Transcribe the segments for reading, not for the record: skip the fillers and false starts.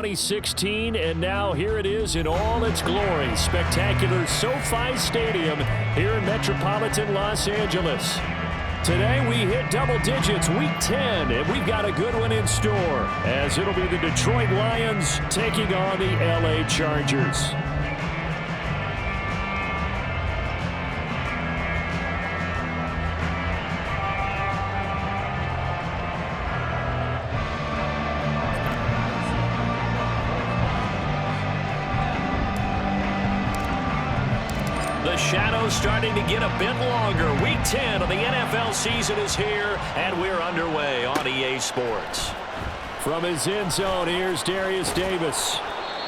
2016, and now here it is in all its glory. Spectacular SoFi Stadium here in metropolitan Los Angeles. Today we hit double digits, week 10, and we've got a good one in store, as it'll be the Detroit Lions taking on the LA Chargers. The shadow's starting to get a bit longer. Week 10 of the NFL season is here, and we're underway on EA Sports. From his end zone, here's Darius Davis.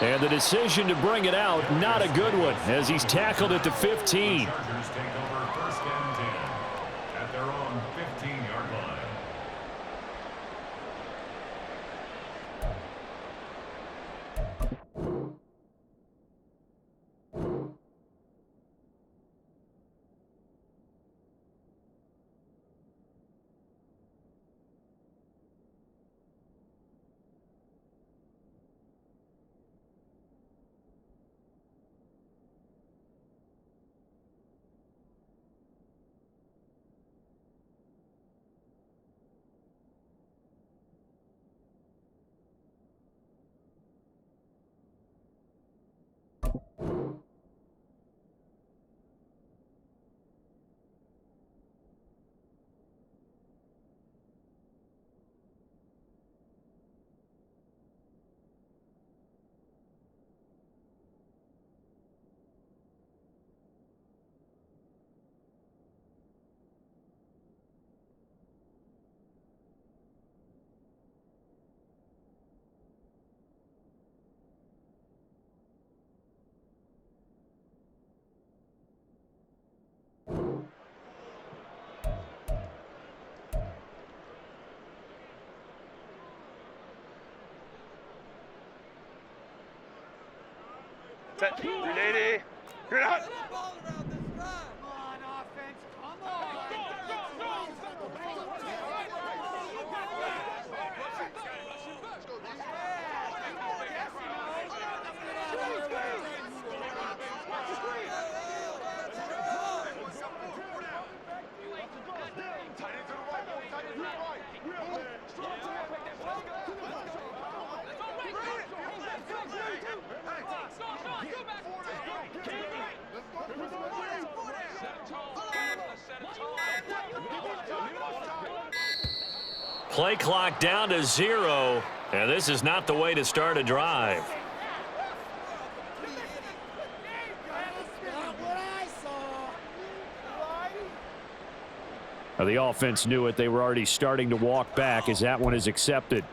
And the decision to bring it out, not a good one, as he's tackled at the 15. Chargers take over first and 10 at their own 15-yard line. Set. 380. You're out. Come on, offense. Come on. Play clock down to 0, and this is not the way to start a drive. Now, the offense knew it. They were already starting to walk back as that one is accepted.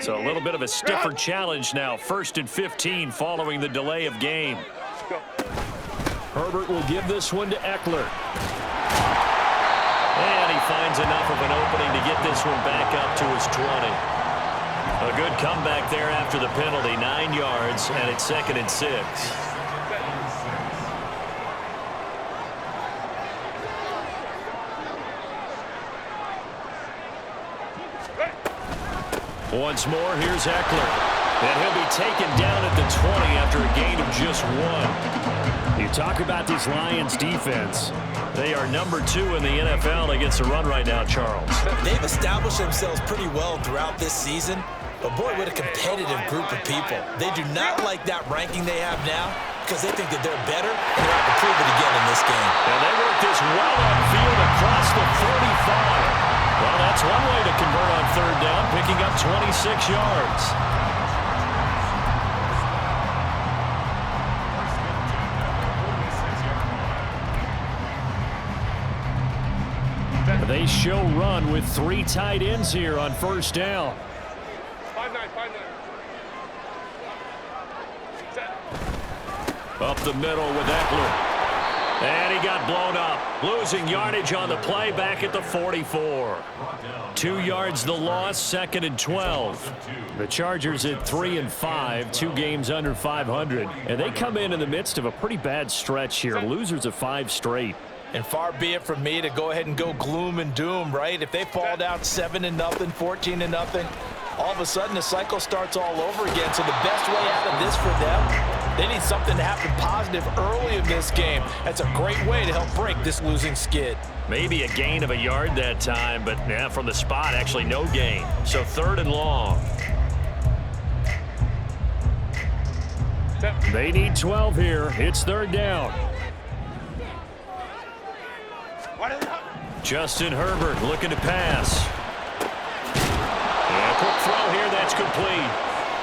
So a little bit of a stiffer challenge now. 1st and 15 following the delay of game. Herbert will give this one to Eckler. And he finds enough of an opening to get this one back up to his 20. A good comeback there after the penalty. 9 yards, and it's 2nd and 6. Once more, here's Eckler. And he'll be taken down at the 20 after a gain of just 1. You Talk about this Lions defense. They are number 2 in the NFL against the run right now, Charles. They've established themselves pretty well throughout this season, but boy, what a competitive group of people. They do not like that ranking they have now because they think that they're better and they're out to prove it again in this game. And they work this well upfield across the 45. Well, that's one way to convert on third down, picking up 26 yards. They show run with 3 tight ends here on first down. 5-9, 5-9. Up the middle with Eckler. And he got blown up. Losing yardage on the play back at the 44. 2 yards the loss, 2nd and 12. The Chargers at 3-5, 2 games under 500. And they come in the midst of a pretty bad stretch here. Losers of 5 straight. And far be it from me to go ahead and go gloom and doom, right? If they fall down 7-0, 14-0, all of a sudden the cycle starts all over again. So the best way out of this for them, they need something to happen positive early in this game. That's a great way to help break this losing skid. Maybe a gain of a yard that time, but yeah, from the spot, actually no gain. So 3rd and long. They need 12 here. It's 3rd down. Justin Herbert looking to pass. And a quick throw here, that's complete.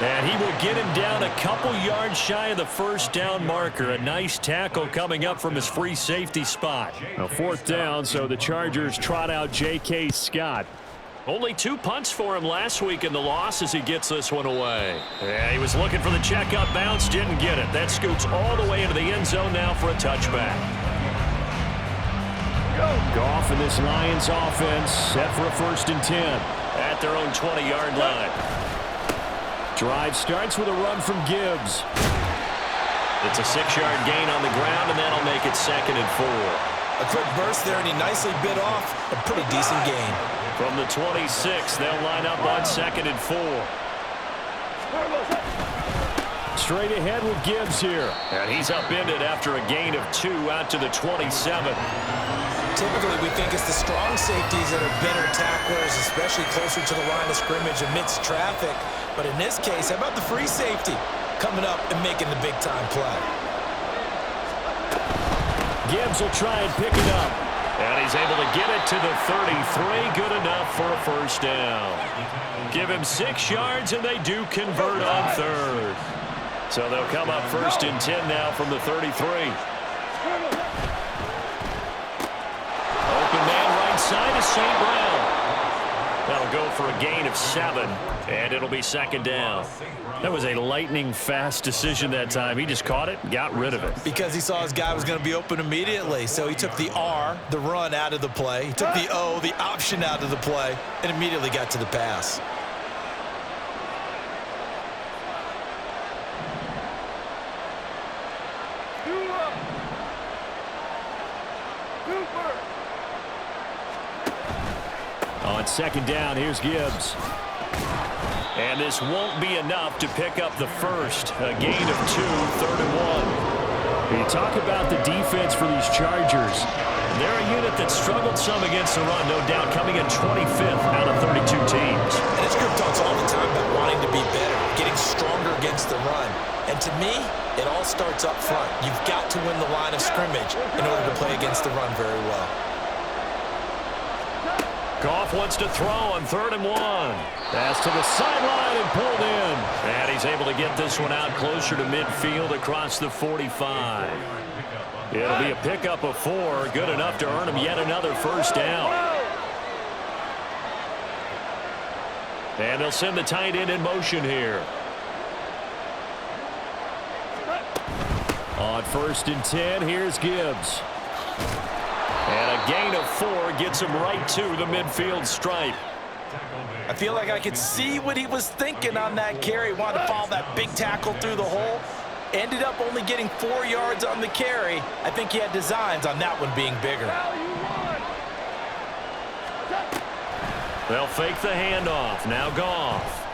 And he will get him down a couple yards shy of the first down marker. A nice tackle coming up from his free safety spot. A 4th down, so the Chargers trot out J.K. Scott. Only 2 punts for him last week in the loss as he gets this one away. Yeah, he was looking for the checkup bounce, didn't get it. That scoots all the way into the end zone now for a touchback. Goff in this Lions offense set for a 1st and 10 at their own 20-yard line. Drive starts with a run from Gibbs. It's a 6-yard gain on the ground, and that'll make it 2nd and 4. A quick burst there, and he nicely bit off a pretty decent gain. From the 26, they'll line up on 2nd and 4. Straight ahead with Gibbs here. And he's upended after a gain of 2 out to the 27. Typically, we think it's the strong safeties that are better tacklers, especially closer to the line of scrimmage amidst traffic. But in this case, how about the free safety coming up and making the big-time play? Gibbs will try and pick it up. And he's able to get it to the 33. Good enough for a 1st down. Give him 6 yards, and they do convert on 3rd. So they'll come up 1st and 10 now from the 33. Open man right side is St. Brown. That'll go for a gain of 7, and it'll be 2nd down. That was a lightning-fast decision that time. He just caught it, got rid of it. Because he saw his guy was going to be open immediately, so he took the R, the run, out of the play. He took the O, the option, out of the play, and immediately got to the pass. On 2nd down, here's Gibbs. And this won't be enough to pick up the 1st. A gain of 2, 3rd and 1. You talk about the defense for these Chargers. They're a unit that struggled some against the run, no doubt, coming in 25th out of 32 teams. And this group talks all the time about wanting to be better, getting stronger against the run. And to me, it all starts up front. You've got to win the line of scrimmage in order to play against the run very well. Goff wants to throw on 3rd and 1. Pass to the sideline and pulled in. And he's able to get this one out closer to midfield across the 45. It'll be a pickup of 4. Good enough to earn him yet another 1st down. And they'll send the tight end in motion here. On 1st and 10, here's Gibbs. And a gain of 4 gets him right to the midfield stripe. I feel like I could see what he was thinking on that carry. He wanted to follow that big tackle through the hole. Ended up only getting 4 yards on the carry. I think he had designs on that one being bigger. They'll fake the handoff. Now Goff.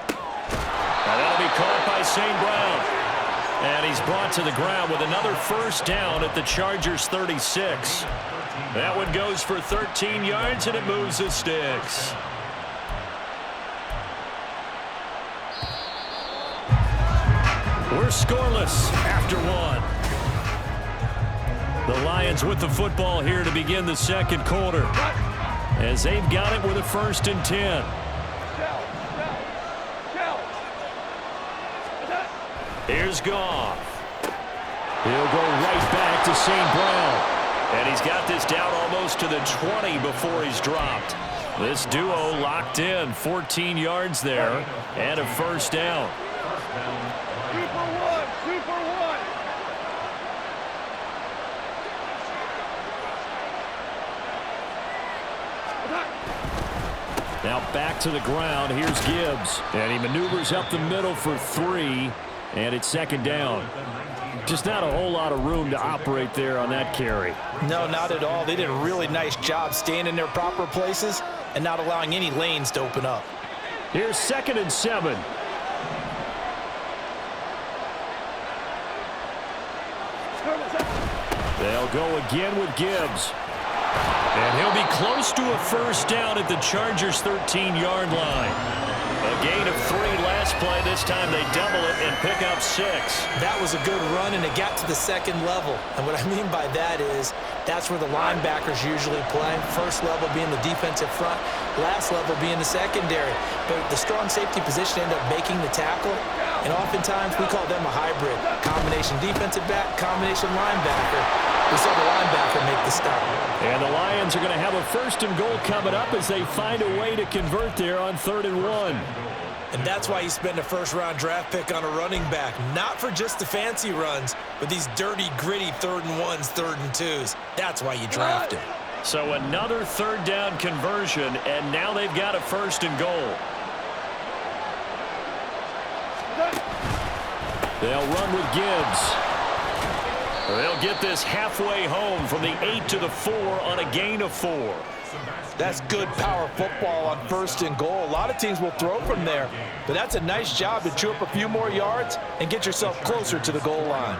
And that'll be caught by St. Brown. And he's brought to the ground with another first down at the Chargers' 36. That one goes for 13 yards, and it moves the sticks. We're scoreless after one. The Lions with the football here to begin the second quarter, as they've got it with a 1st and 10. Here's Goff. He'll go right back to St. Brown. And he's got this down almost to the 20 before he's dropped. This duo locked in, 14 yards there, and a first down. Super one. Now back to the ground. Here's Gibbs. And he maneuvers up the middle for 3. And it's 2nd down. Just not a whole lot of room to operate there on that carry. No, not at all. They did a really nice job staying in their proper places and not allowing any lanes to open up. Here's 2nd and 7. They'll go again with Gibbs. And he'll be close to a first down at the Chargers' 13-yard line. A gain of 3 last play. This time they double it and pick up 6. That was a good run, and it got to the 2nd level. And what I mean by that is that's where the linebackers usually play. First level being the defensive front, last level being the secondary. But the strong safety position ended up making the tackle, and oftentimes we call them a hybrid. Combination defensive back, combination linebacker. We saw the linebacker make the stop. And the Lions are going to have a 1st and goal coming up as they find a way to convert there on 3rd and 1. And that's why you spend a 1st-round draft pick on a running back. Not for just the fancy runs, but these dirty, gritty 3rd and 1s, 3rd and 2s. That's why you draft him. So another 3rd down conversion, and now they've got a 1st and goal. They'll run with Gibbs. They'll get this halfway home from the 8 to the 4 on a gain of 4. That's good power football on 1st and goal. A lot of teams will throw from there, but that's a nice job to chew up a few more yards and get yourself closer to the goal line.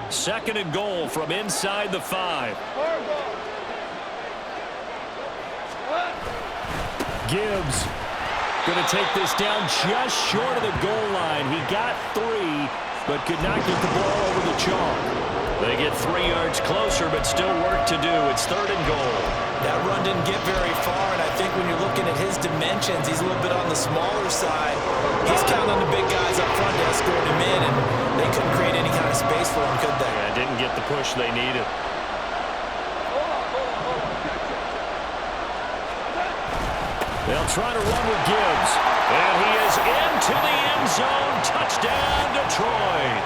2nd and goal from inside the 5. Gibbs going to take this down just short of the goal line. He got 3, but could not get the ball over the chalk. They get 3 yards closer, but still work to do. It's 3rd and goal. That run didn't get very far, and I think when you're looking at his dimensions, he's a little bit on the smaller side. He's counting on the big guys up front to escort him in, and they couldn't create any kind of space for him, could they? Yeah, didn't get the push they needed. They'll try to run with Gibbs. And he is into the end zone. Touchdown, Detroit.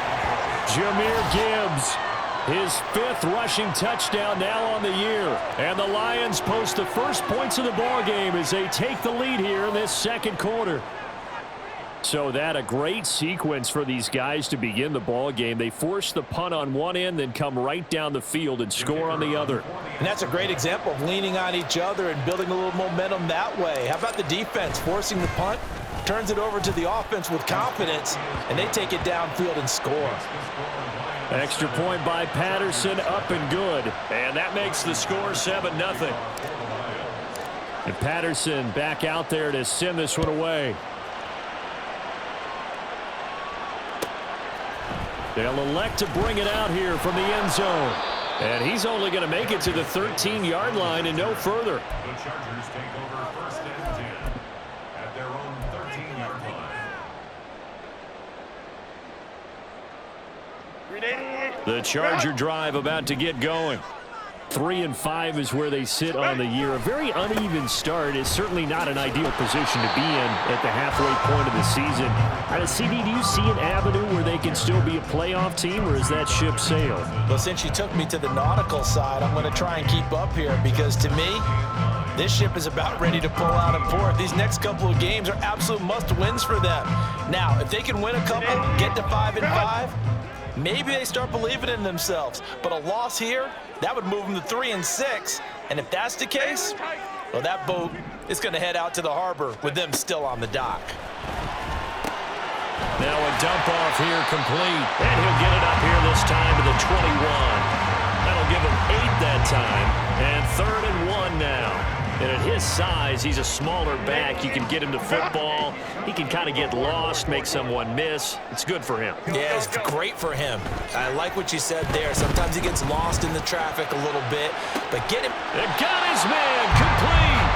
Jahmyr Gibbs, his 5th rushing touchdown now on the year. And the Lions post the first points of the ball game as they take the lead here in this 2nd quarter. So that a great sequence for these guys to begin the ball game. They force the punt on one end, then come right down the field and score on the other. And that's a great example of leaning on each other and building a little momentum that way. How about the defense forcing the punt, turns it over to the offense with confidence, and they take it downfield and score. Extra point by Patterson, up and good. And that makes the score 7-0. And Patterson back out there to send this one away. They'll elect to bring it out here from the end zone. And he's only going to make it to the 13-yard line and no further. The Chargers take over 1st and 10 at their own 13-yard line. The Charger drive about to get going. 3 and 5 is where they sit on the year. A very uneven start is certainly not an ideal position to be in at the halfway point of the season. CD, do you see an avenue where they can still be a playoff team, or is that ship sailed? Well, since you took me to the nautical side, I'm going to try and keep up here because to me, this ship is about ready to pull out of port. These next couple of games are absolute must-wins for them. Now, if they can win a couple, get to 5 and 5, maybe they start believing in themselves. But a loss here, that would move them to 3 and 6. And if that's the case, well, that boat is going to head out to the harbor with them still on the dock. Now a dump off here complete. And he'll get it up here this time to the 21. That'll give him 8 that time. And 3rd and 1 now. And at his size, he's a smaller back. You can get him to football. He can kind of get lost, make someone miss. It's good for him. Yeah, it's great for him. I like what you said there. Sometimes he gets lost in the traffic a little bit, but get him. They got his man complete.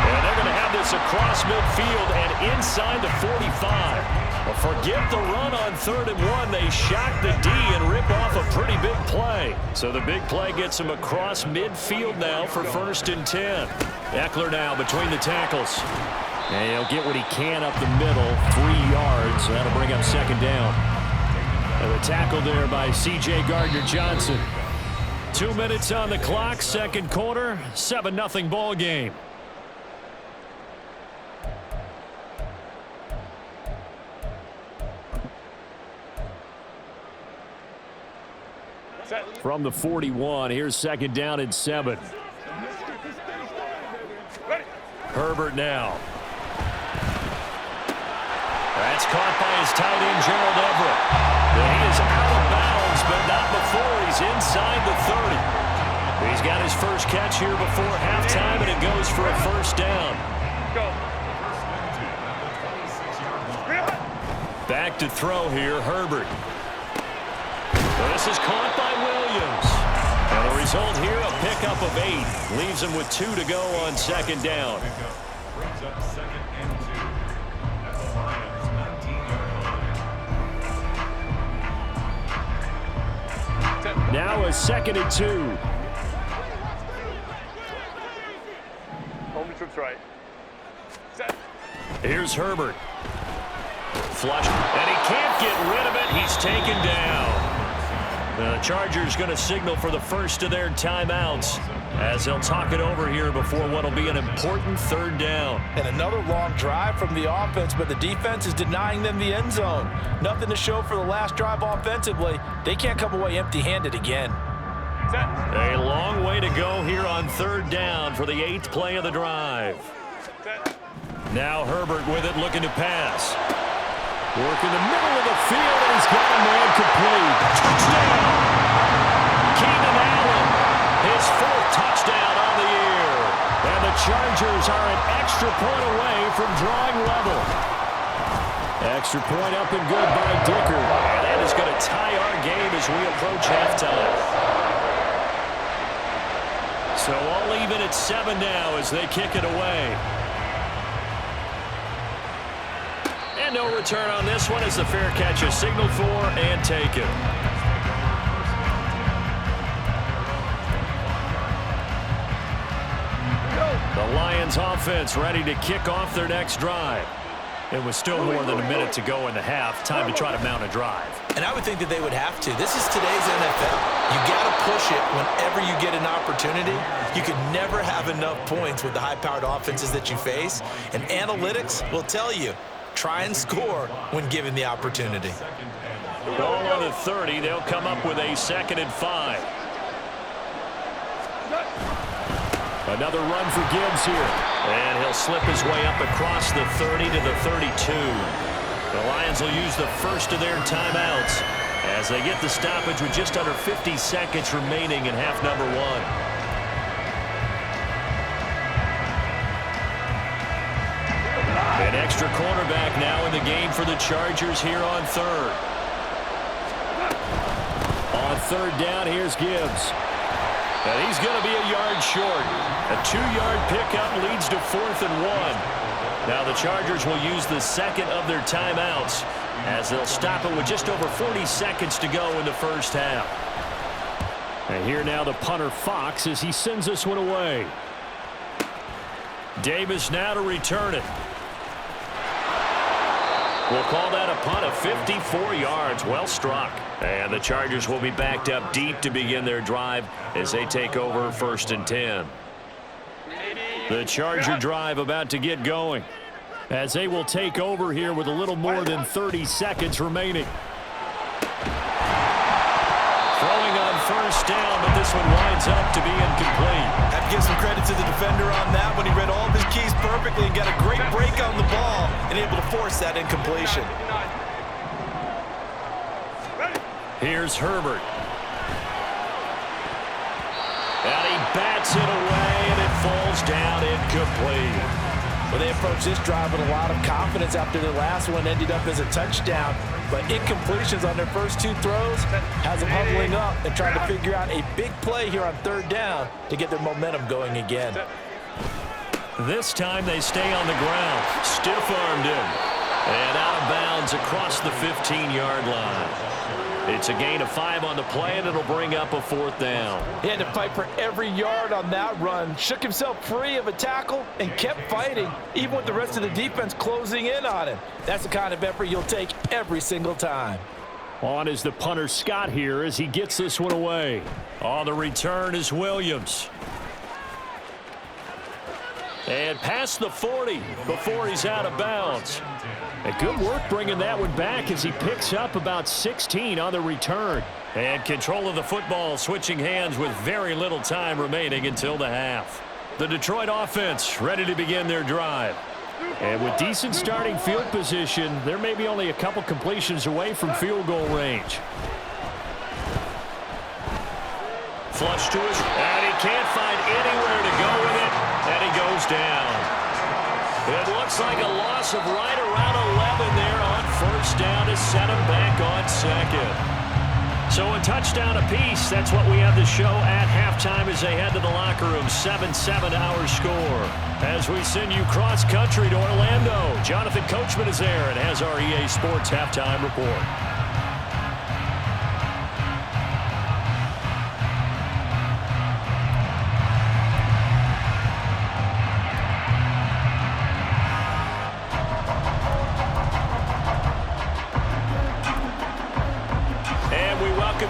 And they're going to have this across midfield and inside the 45. Well, forget the run on 3rd and 1. They shock the D and rip off a pretty big play. So the big play gets him across midfield now for 1st and 10. Eckler now between the tackles. And he'll get what he can up the middle, 3 yards. That'll bring up 2nd down. And the tackle there by C.J. Gardner-Johnson. 2 minutes on the clock, 2nd quarter, 7-0 ball game. From the 41, here's 2nd down and 7. Herbert now. That's caught by his tight end, Gerald Everett. And he is out of bounds, but not before he's inside the 30. He's got his first catch here before halftime, and it goes for a 1st down. Back to throw here, Herbert. This is caught by Williams. And the result here, a pickup of 8. Leaves him with 2 to go on 2nd down. Brings up 2nd and 2 at the Lions' 19-yard line. Now a 2nd and 2. Home trips right. Set. Here's Herbert. Flush. And he can't get rid of it. He's taken down. The Chargers going to signal for the first of their timeouts as they'll talk it over here before what will be an important 3rd down. And another long drive from the offense, but the defense is denying them the end zone. Nothing to show for the last drive offensively. They can't come away empty-handed again. A long way to go here on 3rd down for the 8th play of the drive. Now Herbert with it, looking to pass. Work in the middle of the field, and he's got a man complete. Touchdown! Keenan Allen, his 4th touchdown on the year. And the Chargers are an extra point away from drawing level. Extra point up and good by Dicker. And that is going to tie our game as we approach halftime. So all even at 7 now as they kick it away. And no return on this one as the fair catch is signaled for and taken. The Lions offense ready to kick off their next drive. It was still more than a minute to go in the half. Time to try to mount a drive. And I would think that they would have to. This is today's NFL. You got to push it whenever you get an opportunity. You could never have enough points with the high-powered offenses that you face. And analytics will tell you, try and score when given the opportunity. Ball on the 30. They'll come up with a 2nd and 5. Another run for Gibbs here. And he'll slip his way up across the 30 to the 32. The Lions will use the first of their timeouts as they get the stoppage with just under 50 seconds remaining in half number 1. An extra cornerback now in the game for the Chargers here on 3rd. On 3rd down, here's Gibbs. And he's going to be a yard short. A 2-yard pickup leads to 4th and 1. Now the Chargers will use the 2nd of their timeouts as they'll stop it with just over 40 seconds to go in the first half. And here now the punter Fox as he sends this one away. Davis now to return it. We'll call that a punt of 54 yards. Well struck. And the Chargers will be backed up deep to begin their drive as they take over 1st and 10. The Charger drive about to get going as they will take over here with a little more than 30 seconds remaining. Throwing on 1st down, but this one winds up to be incomplete. Have to give some credit to the defender on that when he read all of his keys perfectly and got a great break on the ball and able to force that incompletion. Here's Herbert. And he bats it away, and it falls down incomplete. Well, they approached this drive with a lot of confidence after their last one ended up as a touchdown. But incompletions on their first 2 throws has them huddling up and trying to figure out a big play here on 3rd down to get their momentum going again. This time they stay on the ground. Stiff-armed him. And out of bounds across the 15-yard line. It's a gain of 5 on the play, and it'll bring up a 4th down. He had to fight for every yard on that run. Shook himself free of a tackle and kept fighting, even with the rest of the defense closing in on him. That's the kind of effort you'll take every single time. On is the punter Scott here as he gets this one away. On the return is Williams. And past the 40 before he's out of bounds. And good work bringing that one back as he picks up about 16 on the return. And control of the football switching hands with very little time remaining until the half. The Detroit offense ready to begin their drive. And with decent starting field position, there may be only a couple completions away from field goal range. Flush to his, and he can't find anywhere to go with it, and he goes down. It looks like a loss of right around 11 there on 1st down to set him back on 2nd. So a touchdown apiece. That's what we have to show at halftime as they head to the locker room. 7-7 our score. As we send you cross-country to Orlando, Jonathan Coachman is there and has our EA Sports halftime report.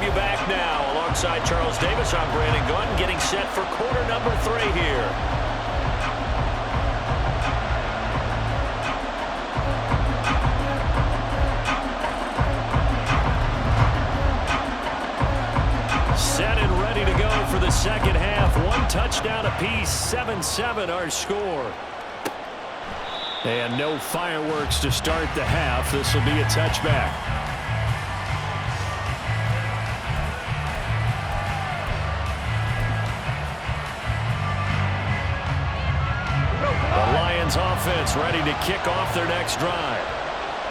You back now alongside Charles Davis. I'm Brandon Gunn, getting set for quarter number 3 here. Set and ready to go for the second half. 1 touchdown apiece, 7-7 our score. And no fireworks to start the half. This will be a touchback. Offense ready to kick off their next drive.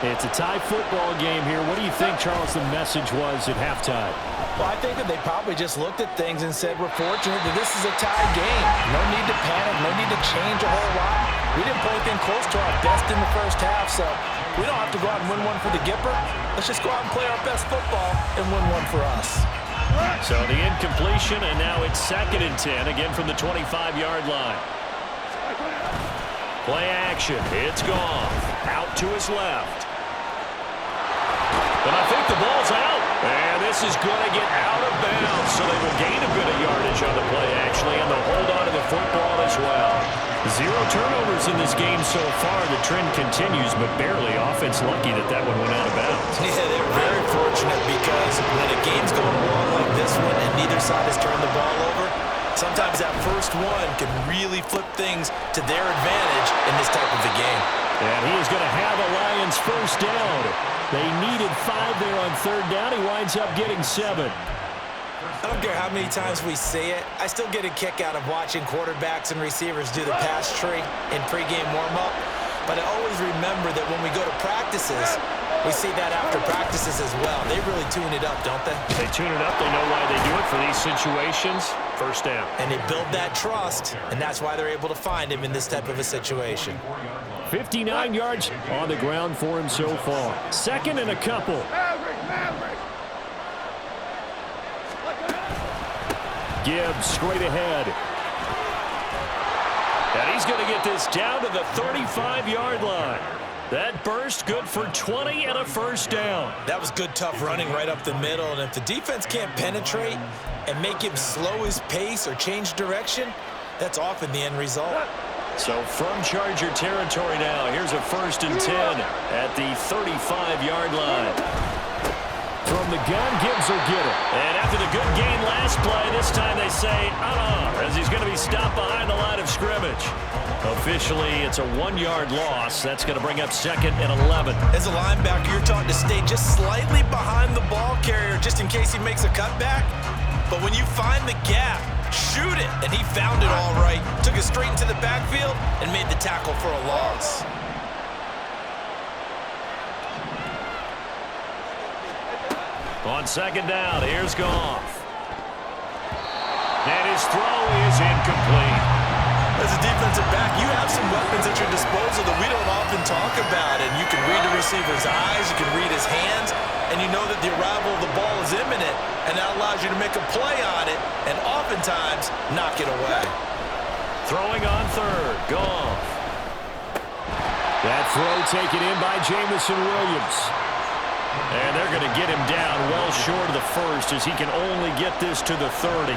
It's a tie football game here. What do you think, Charles, the message was at halftime? Well, I think that they probably just looked at things and said, we're fortunate that this is a tie game. No need to panic. No need to change a whole lot. We didn't play anything close to our best in the first half, so we don't have to go out and win one for the Gipper. Let's just go out and play our best football and win one for us. So the incompletion, and now it's 2nd and 10, again from the 25-yard line. Play action. It's gone. Out to his left. And I think the ball's out. And this is going to get out of bounds. So they will gain a bit of yardage on the play, actually, and they'll hold on to the football as well. 0 turnovers in this game so far. The trend continues, but barely. Offense lucky that one went out of bounds. Yeah, they're very fortunate because when a game's going along like this one and neither side has turned the ball over, sometimes that first one can really flip things to their advantage in this type of a game. And he is going to have a Lions first down. They needed 5 there on 3rd down. He winds up getting 7. I don't care how many times we say it. I still get a kick out of watching quarterbacks and receivers do the pass tree in pregame warm-up. But I always remember that when we go to practices, we see that after practices as well. They really tune it up, don't they? They tune it up. They know why they do it for these situations. First down. And they build that trust, and that's why they're able to find him in this type of a situation. 59 yards on the ground for him so far. 2nd and a couple. Gibbs straight ahead. And he's going to get this down to the 35-yard line. That burst good for 20 and a first down. That was good, tough running right up the middle. And if the defense can't penetrate and make him slow his pace or change direction, that's often the end result. So from Charger territory now, here's a 1st and 10 at the 35-yard line. From the gun, Gibbs will get it. And after the good gain last play, this time they say, as he's going to be stopped behind the line of scrimmage. scrimmage. Officially, it's a 1-yard loss. That's going to bring up 2nd and 11. As a linebacker, you're taught to stay just slightly behind the ball carrier just in case he makes a cutback. But when you find the gap, shoot it. And he found it all right. Took it straight into the backfield and made the tackle for a loss. On 2nd down, here's Goff. And his throw is incomplete. As a defensive back, you have some weapons at your disposal that we don't often talk about. And you can read the receiver's eyes, you can read his hands, and you know that the arrival of the ball is imminent, and that allows you to make a play on it and oftentimes knock it away. Throwing on 3rd, Goff. That throw taken in by Jamison Williams. And they're going to get him down well short of the 1st as he can only get this to the 30.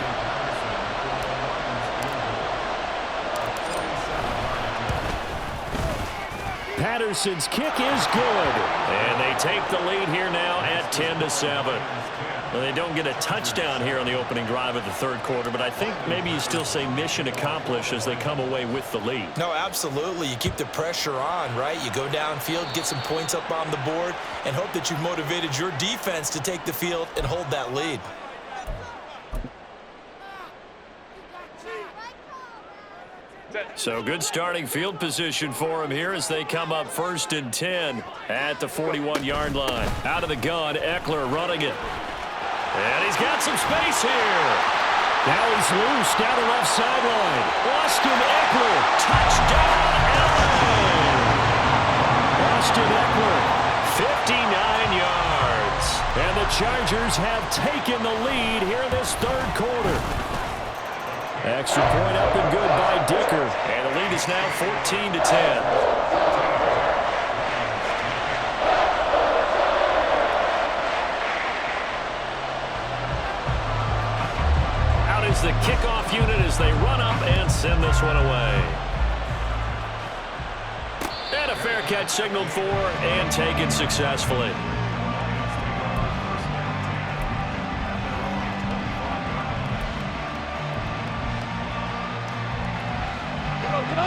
Patterson's kick is good. And they take the lead here now at 10-7. Well, they don't get a touchdown here on the opening drive of the 3rd quarter, but I think maybe you still say mission accomplished as they come away with the lead. No, absolutely. You keep the pressure on, right? You go downfield, get some points up on the board, and hope that you've motivated your defense to take the field and hold that lead. So good starting field position for him here as they come up 1st and 10 at the 41-yard line. Out of the gun, Eckler running it. And he's got some space here. Now he's loose down the left sideline. Austin Eckler, touchdown, LA! Austin Eckler, 59 yards. And the Chargers have taken the lead here in this 3rd quarter. Extra point up and good by Dicker. And the lead is now 14-10. Is the kickoff unit as they run up and send this one away. And a fair catch signaled for and taken successfully.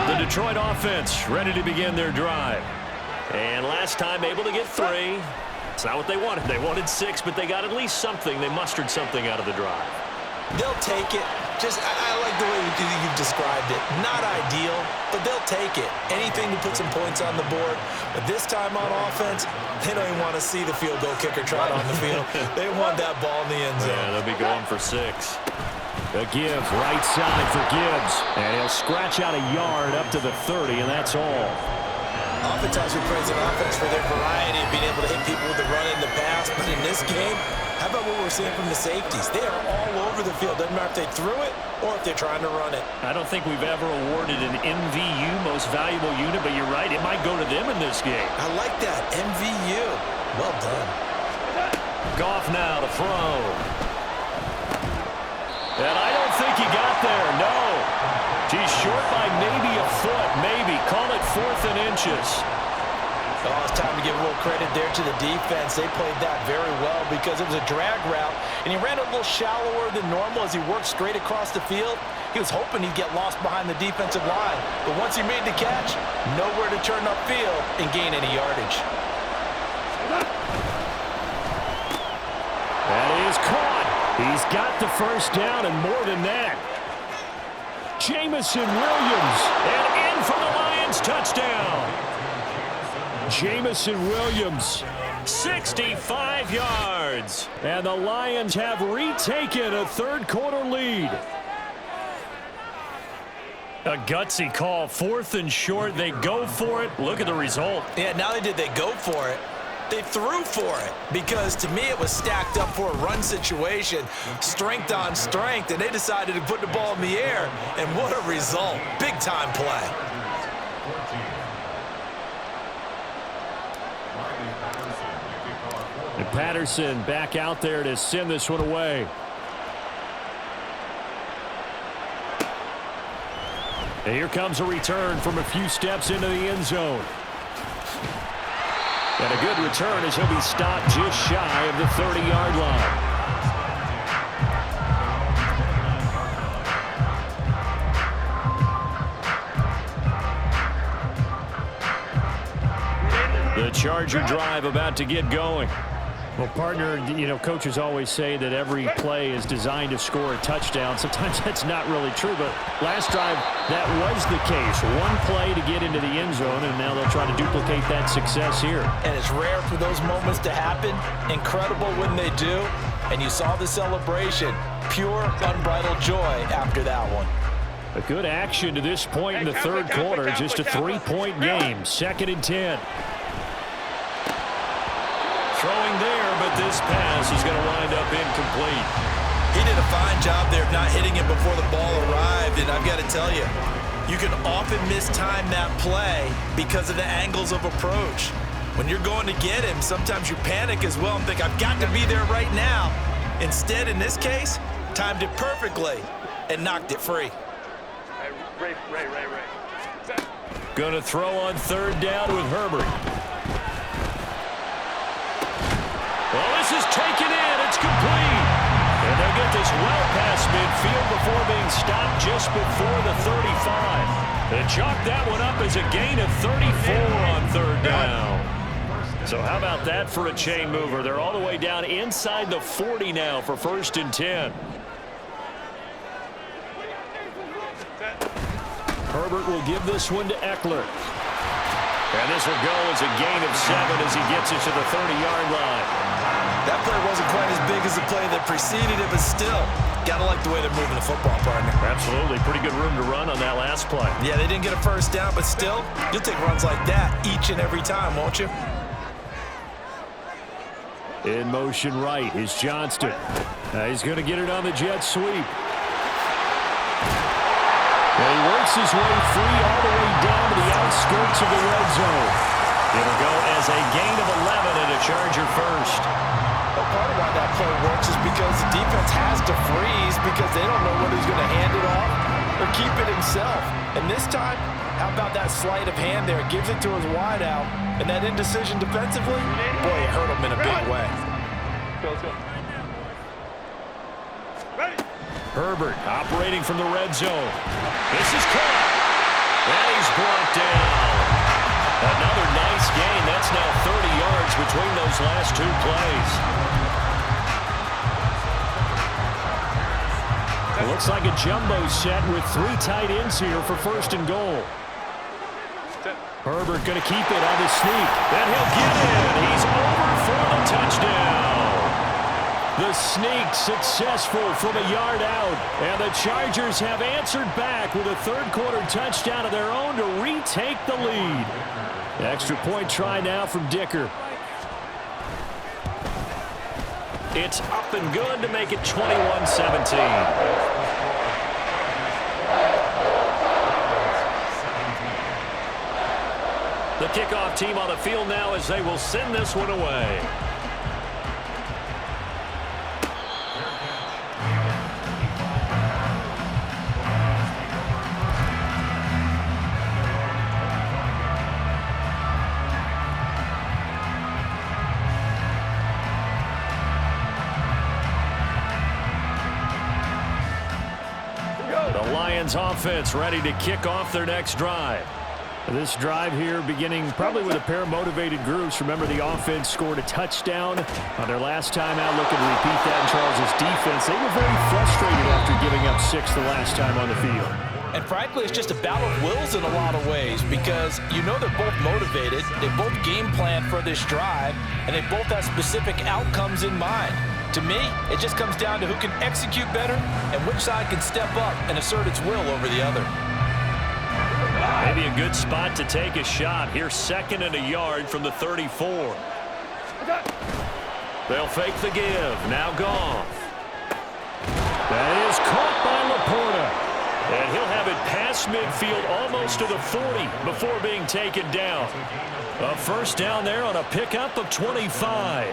The Detroit offense ready to begin their drive. And last time able to get 3. It's not what they wanted. They wanted 6, but they got at least something. They mustered something out of the drive. They'll take it. I like the way you've described it. Not ideal, but they'll take it. Anything to put some points on the board. But this time on offense, they don't even want to see the field goal kicker trot on the field. They want that ball in the end zone. Yeah, they'll be going for 6. A give, right side for Gibbs. And he'll scratch out a yard up to the 30, and that's all. Oftentimes we praise an offense for their variety of being able to hit people with the run and the pass. But in this game, how about what we're seeing from the safeties? They are all over the field. Doesn't matter if they threw it or if they're trying to run it. I don't think we've ever awarded an MVU, most valuable unit, but you're right. It might go to them in this game. I like that. MVU. Well done. Goff now to throw. And I don't think he got there. No. He's short by maybe a foot, maybe. Call it 4th and inches. Oh, it's time to give a little credit there to the defense. They played that very well because it was a drag route, and he ran a little shallower than normal as he worked straight across the field. He was hoping he'd get lost behind the defensive line, but once he made the catch, nowhere to turn upfield and gain any yardage. That is caught. He's got the 1st down and more than that. Jamison Williams, and in for the Lions touchdown. Jamison Williams, 65 yards. And the Lions have retaken a 3rd quarter lead. A gutsy call, 4th and short. They go for it. Look at the result. Yeah, not only did they go for it, they threw for it because to me it was stacked up for a run situation, strength on strength, and they decided to put the ball in the air, and what a result. Big time play. And Patterson back out there to send this one away. And here comes a return from a few steps into the end zone. And a good return as he'll be stopped just shy of the 30-yard line. The Charger drive about to get going. Well, partner, you know, coaches always say that every play is designed to score a touchdown. Sometimes that's not really true, but last drive, that was the case. One play to get into the end zone, and now they'll try to duplicate that success here. And it's rare for those moments to happen. Incredible when they do. And you saw the celebration. Pure, unbridled joy after that one. A good action to this point in the third quarter. Just a 3-point game. 2nd and 10. Throwing there, but this pass is going to wind up incomplete. He did a fine job there of not hitting it before the ball arrived, and I've got to tell you, you can often mistime that play because of the angles of approach. When you're going to get him, sometimes you panic as well and think, I've got to be there right now. Instead, in this case, timed it perfectly and knocked it free. Ray. Going to throw on 3rd down with Herbert. Well, this is taken in. It's complete. And they'll get this well past midfield before being stopped just before the 35. They chalk that one up as a gain of 34 on 3rd down. So how about that for a chain mover? They're all the way down inside the 40 now for 1st and 10. Herbert will give this one to Eckler. And this will go as a gain of 7 as he gets it to the 30-yard line. That play wasn't quite as big as the play that preceded it, but still, gotta like the way they're moving the football, partner. Absolutely. Pretty good room to run on that last play. Yeah, they didn't get a 1st down, but still, you'll take runs like that each and every time, won't you? In motion right is Johnston. He's going to get it on the jet sweep. And he works his way free all the way down to the outskirts of the red zone. It'll go as a gain of 11 and a Charger 1st. Well, part of why that play works is because the defense has to freeze because they don't know whether he's going to hand it off or keep it himself. And this time, how about that sleight of hand there? Gives it to his wideout, and that indecision defensively, boy, it hurt him in a big way. Let's go. Ready. Herbert operating from the red zone. This is caught. And he's brought down. Another nice gain. That's now 30 yards between those last 2 plays. It looks like a jumbo set with 3 tight ends here for 1st and goal. Herbert going to keep it on the sneak. And he'll get it. He's over for the touchdown. The sneak successful from a yard out. And the Chargers have answered back with a 3rd quarter touchdown of their own to retake the lead. Extra point try now from Dicker. It's up and good to make it 21-17. The kickoff team on the field now as they will send this one away. The Lions offense ready to kick off their next drive. This drive here beginning probably with a pair of motivated groups. Remember, the offense scored a touchdown on their last time out, looking to repeat that in Charles' defense. They were very frustrated after giving up 6 the last time on the field. And frankly, it's just a battle of wills in a lot of ways because you know they're both motivated, they both game plan for this drive, and they both have specific outcomes in mind. To me, it just comes down to who can execute better and which side can step up and assert its will over the other. Maybe a good spot to take a shot. Here, 2nd and a yard from the 34. They'll fake the give. Now Goff. That is caught by Laporta. And he'll have it past midfield almost to the 40 before being taken down. A 1st down there on a pickup of 25.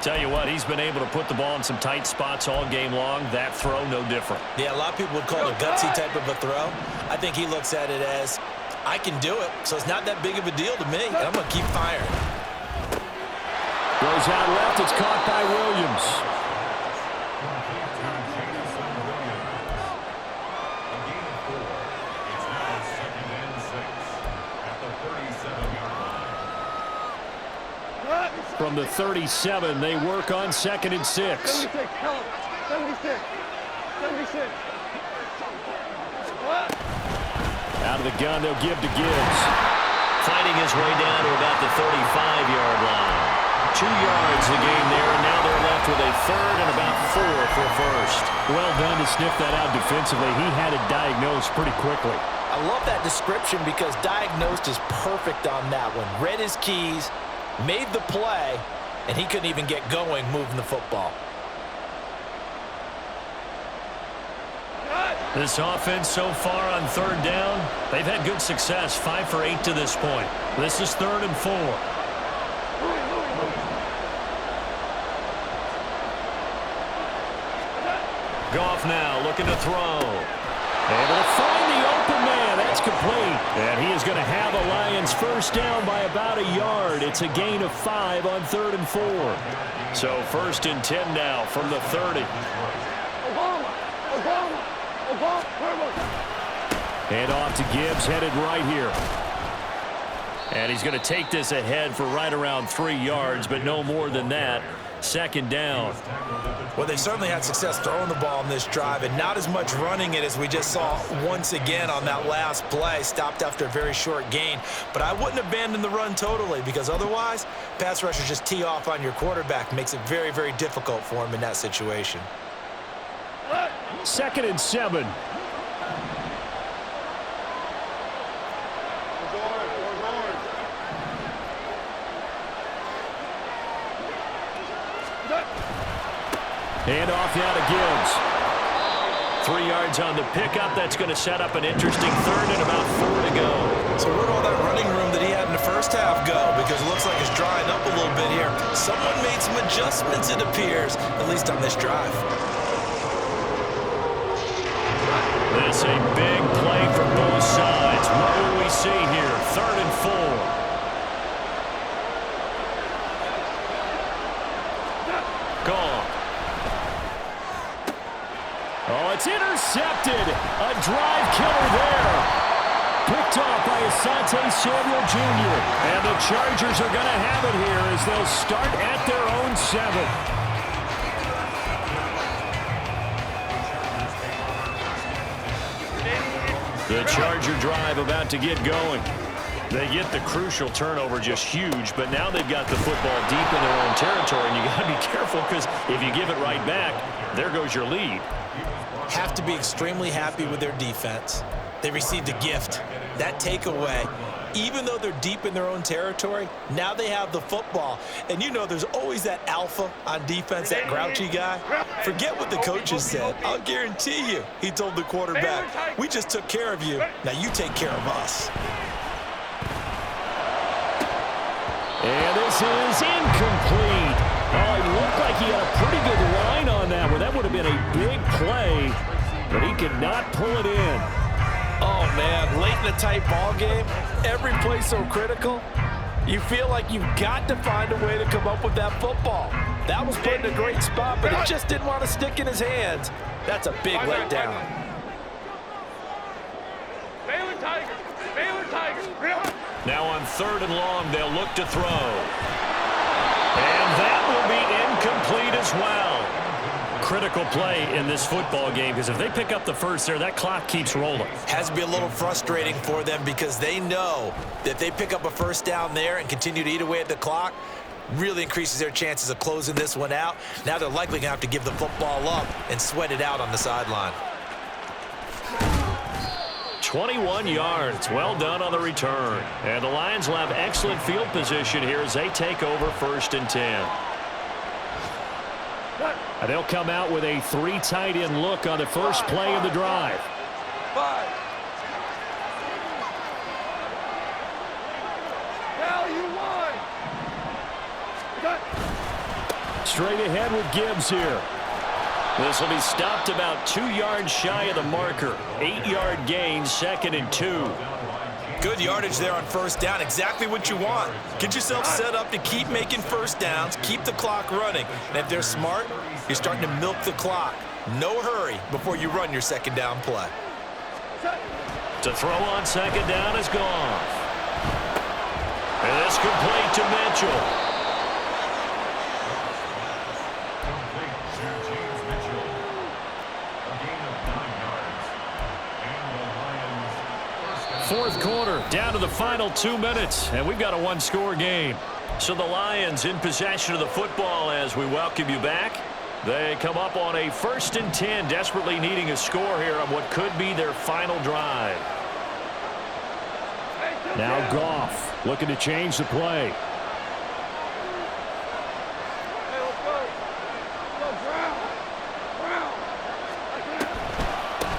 Tell you what, he's been able to put the ball in some tight spots all game long. That throw, no different. Yeah, a lot of people would call it a gutsy type of a throw. I think he looks at it as, I can do it, so it's not that big of a deal to me, and I'm going to keep firing. Goes out left. It's caught by Williams. from the 37. They work on 2nd and 6. 76, tell him. 76. 76. Out of the gun, they'll give to Gibbs. Fighting his way down to about the 35-yard line. 2 yards the game there, and now they're left with a 3rd and about 4 for first. Well done to sniff that out defensively. He had it diagnosed pretty quickly. I love that description because diagnosed is perfect on that one. Read his keys, made the play, and he couldn't even get going moving the football. This offense so far on 3rd down, they've had good success, 5 for 8 to this point. This is 3rd and 4. Goff now looking to throw. Able to find the open man. That's complete. And he is going to have a Lions first down by about a yard. It's a gain of 5 on 3rd and 4. So 1st and 10 now from the 30. Hand off to Gibbs, headed right here. And he's going to take this ahead for right around 3 yards, but no more than that. 2nd down. Well, they certainly had success throwing the ball in this drive and not as much running it as we just saw once again on that last play. Stopped after a very short gain. But I wouldn't abandon the run totally because otherwise, pass rushers just tee off on your quarterback. Makes it very, very difficult for him in that situation. 2nd and 7. Hand off now to Gibbs. 3 yards on the pickup. That's going to set up an interesting 3rd and about 4 to go. So where'd all that running room that he had in the first half go? Because it looks like it's drying up a little bit here. Someone made some adjustments, it appears, at least on this drive. This a big play from both sides. What will we see here? 3rd and 4. Gone. Oh, it's intercepted. A drive killer there. Picked off by Asante Samuel Jr. And the Chargers are going to have it here as they'll start at their own 7. The Charger drive about to get going. They get the crucial turnover, just huge, but now they've got the football deep in their own territory, and you got to be careful because if you give it right back, there goes your lead. Have to be extremely happy with their defense. They received a gift. That takeaway, even though they're deep in their own territory, now they have the football. And you know there's always that alpha on defense, that grouchy guy. Forget what the coaches said. I'll guarantee you, he told the quarterback, we just took care of you. Now you take care of us. And this is incomplete. Oh, it looked like he had a pretty good line on that one. That would have been a big play, but he could not pull it in. Oh, man, late in a tight ball game, every play so critical, you feel like you've got to find a way to come up with that football. That was put in a great spot, but it just didn't want to stick in his hands. That's a big letdown. Baylor Tigers! Baylor Tigers! Now on 3rd and long, they'll look to throw. And that will be incomplete as well. Critical play in this football game because if they pick up the first there, that clock keeps rolling. Has to be a little frustrating for them because they know that if they pick up a first down there and continue to eat away at the clock, really increases their chances of closing this one out. Now they're likely going to have to give the football up and sweat it out on the sideline. 21 yards. Well done on the return. And the Lions will have excellent field position here as they take over 1st and 10. And they'll come out with a 3 tight end look on the first play of the drive. 5. Now you won. Straight ahead with Gibbs here. This will be stopped about 2 yards shy of the marker. 8-yard gain, 2nd and 2. Good yardage there on first down. Exactly what you want. Get yourself set up to keep making first downs, keep the clock running. And if they're smart, you're starting to milk the clock. No hurry before you run your 2nd down play. To throw on 2nd down is gone. And it's complete to Mitchell. Fourth quarter, down to the final 2 minutes, and we've got a one-score game. So the Lions in possession of the football as we welcome you back. They come up on a 1st and 10, desperately needing a score here on what could be their final drive. Now Goff looking to change the play.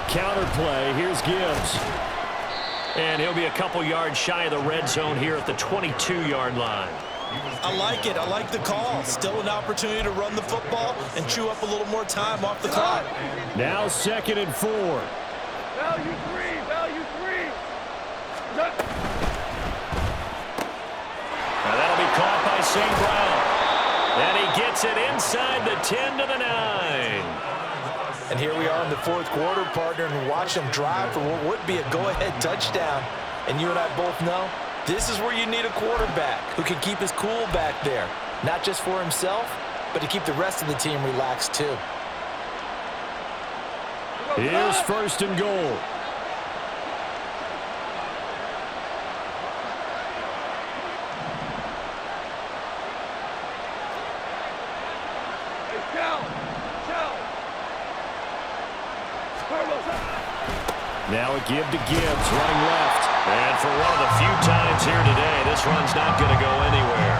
Counter play. Here's Gibbs. And he'll be a couple yards shy of the red zone here at the 22-yard line. I like it. I like the call. Still an opportunity to run the football and chew up a little more time off the clock. Now 2nd and 4. Value three. Value three. Now that'll be caught by St. Brown. And he gets it inside the 10 to the 9. And here we are in the fourth quarter, partner, and watch them drive for what would be a go-ahead touchdown. And you and I both know this is where you need a quarterback who can keep his cool back there, not just for himself, but to keep the rest of the team relaxed too. Here's 1st and goal. Now a give to Gibbs, running left. And for one of the few times here today, this run's not going to go anywhere.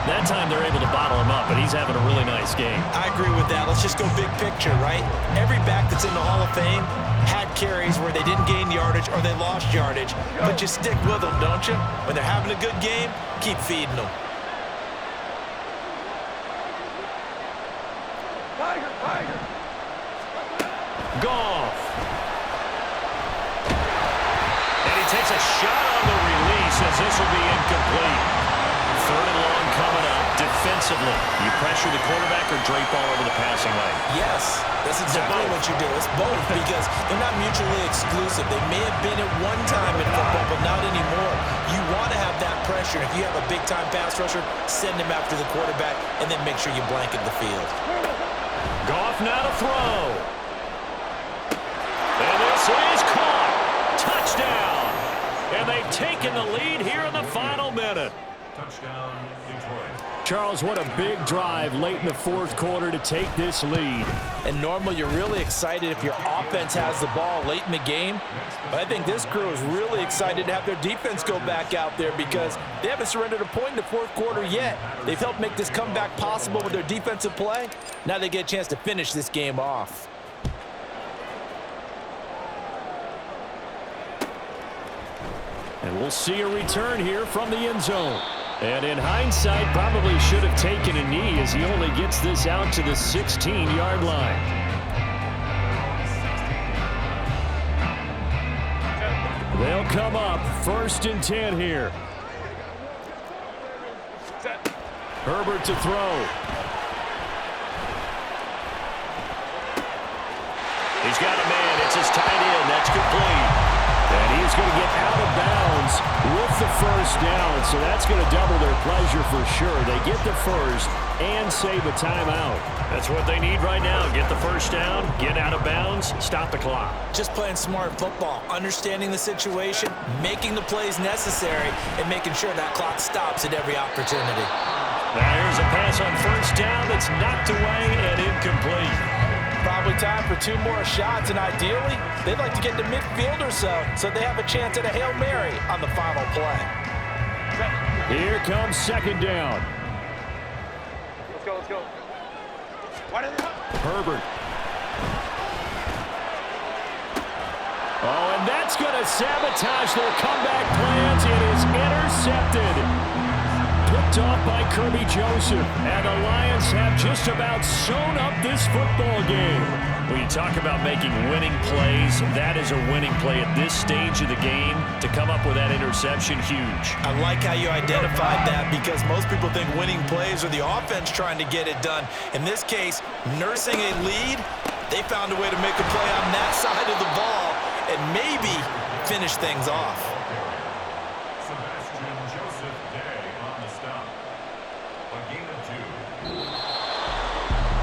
That time they're able to bottle him up, but he's having a really nice game. I agree with that. Let's just go big picture, right? Every back that's in the Hall of Fame had carries where they didn't gain yardage or they lost yardage. But you stick with them, don't you? When they're having a good game, keep feeding them. Tiger. Goff. And he takes a shot on the release as this will be incomplete. 3rd and long coming up. Defensively, you pressure the quarterback or drape all over the passing lane? Yes, that's exactly what you do. It's both because they're not mutually exclusive. They may have been at one time in football, but not anymore. You want to have that pressure. If you have a big-time pass rusher, send him after the quarterback, and then make sure you blanket the field. Goff now to throw. And this is caught. Touchdown. And they've taken the lead here in the final minute. Touchdown, Detroit. Charles, what a big drive late in the fourth quarter to take this lead. And normally you're really excited if your offense has the ball late in the game. But I think this crew is really excited to have their defense go back out there because they haven't surrendered a point in the fourth quarter yet. They've helped make this comeback possible with their defensive play. Now they get a chance to finish this game off. And we'll see a return here from the end zone. And in hindsight, probably should have taken a knee as he only gets this out to the 16-yard line. They'll come up 1st and 10 here. Herbert to throw. He's got a man. It's his tight end. That's complete. And he's going to get out of bounds with the first down, so that's going to double their pleasure for sure. They get the first and save a timeout. That's what they need right now. Get the first down, get out of bounds, stop the clock. Just playing smart football, understanding the situation, making the plays necessary, and making sure that clock stops at every opportunity. Now here's a pass on first down that's knocked away and incomplete. Probably time for 2 more shots, and ideally, they'd like to get to midfield or so they have a chance at a Hail Mary on the final play. Here comes 2nd down. Let's go. Herbert. Oh, and that's going to sabotage their comeback plans. It is intercepted. Picked off by Kirby Joseph. And the Lions have just about sewn up this football game. When you talk about making winning plays, that is a winning play at this stage of the game. To come up with that interception, huge. I like how you identified that because most people think winning plays are the offense trying to get it done. In this case, nursing a lead, they found a way to make a play on that side of the ball and maybe finish things off.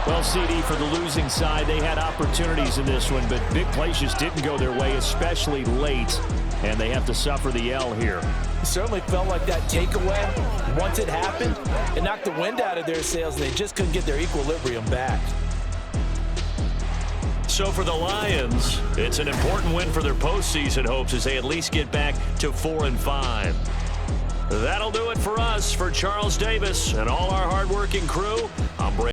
Well, CD, for the losing side, they had opportunities in this one, but big plays just didn't go their way, especially late. and they have to suffer the L here. It certainly felt like that takeaway. Once it happened, it knocked the wind out of their sails, and they just couldn't get their equilibrium back. So for the Lions, it's an important win for their postseason hopes as they at least get back to 4-5. That'll do it for us. For Charles Davis and all our hardworking crew, I'm Brady.